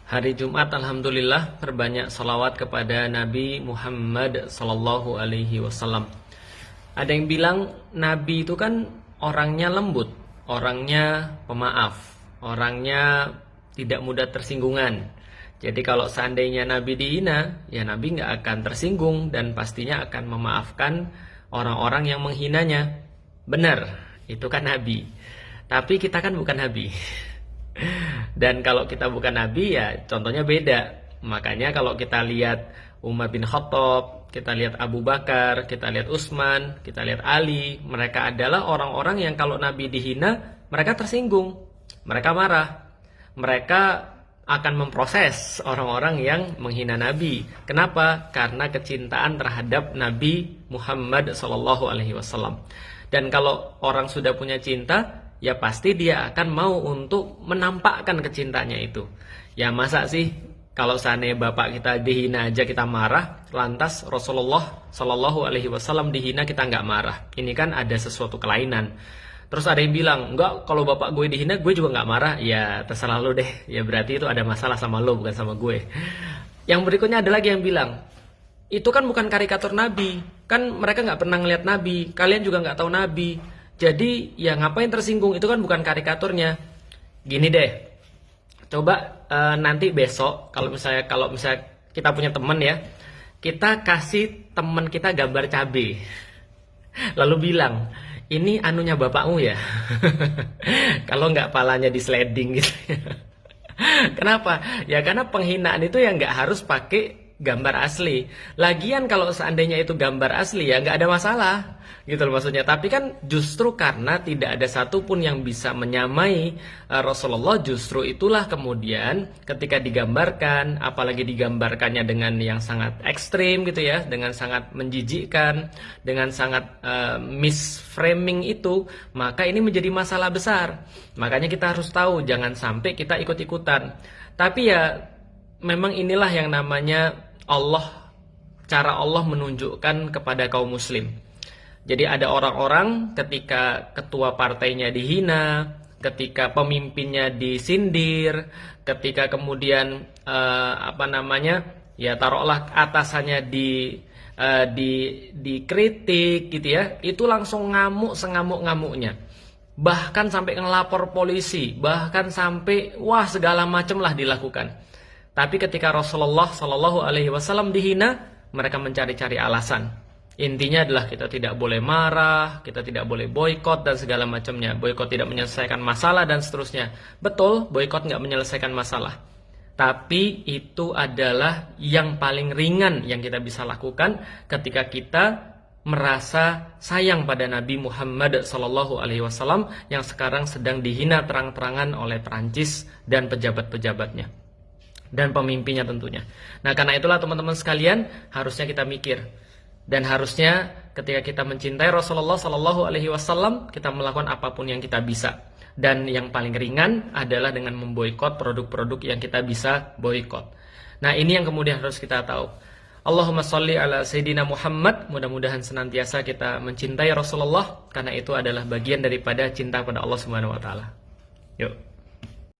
Hari Jumat alhamdulillah perbanyak salawat kepada Nabi Muhammad sallallahu alaihi wasallam. Ada yang bilang Nabi itu kan orangnya lembut, orangnya pemaaf, orangnya tidak mudah tersinggungan. Jadi kalau seandainya Nabi dihina, ya Nabi nggak akan tersinggung dan pastinya akan memaafkan orang-orang yang menghinanya. Benar, itu kan Nabi. Tapi kita kan bukan Nabi. Dan kalau kita bukan Nabi ya contohnya beda. Makanya kalau kita lihat Umar bin Khattab, kita lihat Abu Bakar, kita lihat Utsman, kita lihat Ali, mereka adalah orang-orang yang kalau Nabi dihina, mereka tersinggung, mereka marah, mereka akan memproses orang-orang yang menghina Nabi. Kenapa? Karena kecintaan terhadap Nabi Muhammad SAW. Dan kalau orang sudah punya cinta, ya pasti dia akan mau untuk menampakkan kecintanya itu. Ya masa sih kalau seandainya bapak kita dihina aja kita marah, lantas Rasulullah Shallallahu Alaihi Wasallam dihina kita nggak marah? Ini kan ada sesuatu kelainan. Terus ada yang bilang, enggak, kalau bapak gue dihina gue juga nggak marah. Ya terserah lo deh. Ya berarti itu ada masalah sama lo, bukan sama gue. Yang berikutnya ada lagi yang bilang, itu kan bukan karikatur Nabi. Kan mereka nggak pernah ngeliat Nabi. Kalian juga nggak tahu Nabi. Jadi ya ngapain tersinggung, itu kan bukan karikaturnya. Gini deh, coba nanti besok kalau misalnya kita punya teman ya, kita kasih teman kita gambar cabe, lalu bilang ini anunya bapakmu ya. Kalau nggak palanya di sliding gitu. Kenapa? Ya karena penghinaan itu ya nggak harus pakai gambar asli. Lagian kalau seandainya itu gambar asli ya nggak ada masalah gitu loh maksudnya. Tapi kan justru karena tidak ada satupun yang bisa menyamai Rasulullah, justru itulah kemudian ketika digambarkan, apalagi digambarkannya dengan yang sangat ekstrim gitu ya, dengan sangat menjijikkan, dengan sangat misframing itu, maka ini menjadi masalah besar. Makanya kita harus tahu jangan sampai kita ikut-ikutan. Tapi ya memang inilah yang namanya Allah, cara Allah menunjukkan kepada kaum muslim. Jadi ada orang-orang ketika ketua partainya dihina, ketika pemimpinnya disindir, ketika kemudian ya taruhlah atasannya dikritik gitu ya, itu langsung ngamuk sengamuk-ngamuknya. Bahkan sampai ngelapor polisi, bahkan sampai wah segala macam lah dilakukan. Tapi ketika Rasulullah Shallallahu Alaihi Wasallam dihina, mereka mencari-cari alasan. Intinya adalah kita tidak boleh marah, kita tidak boleh boykot dan segala macamnya. Boykot tidak menyelesaikan masalah dan seterusnya. Betul, boykot nggak menyelesaikan masalah. Tapi itu adalah yang paling ringan yang kita bisa lakukan ketika kita merasa sayang pada Nabi Muhammad SAW yang sekarang sedang dihina terang-terangan oleh Perancis dan pejabat-pejabatnya dan pemimpinnya tentunya. Nah karena itulah teman-teman sekalian harusnya kita mikir. Dan harusnya ketika kita mencintai Rasulullah Sallallahu Alaihi Wasallam, kita melakukan apapun yang kita bisa. Dan yang paling ringan adalah dengan memboikot produk-produk yang kita bisa boikot. Nah ini yang kemudian harus kita tahu. Allahumma sholli ala Sayyidina Muhammad. Mudah-mudahan senantiasa kita mencintai Rasulullah, karena itu adalah bagian daripada cinta pada Allah Subhanahu Wa Taala. Yuk.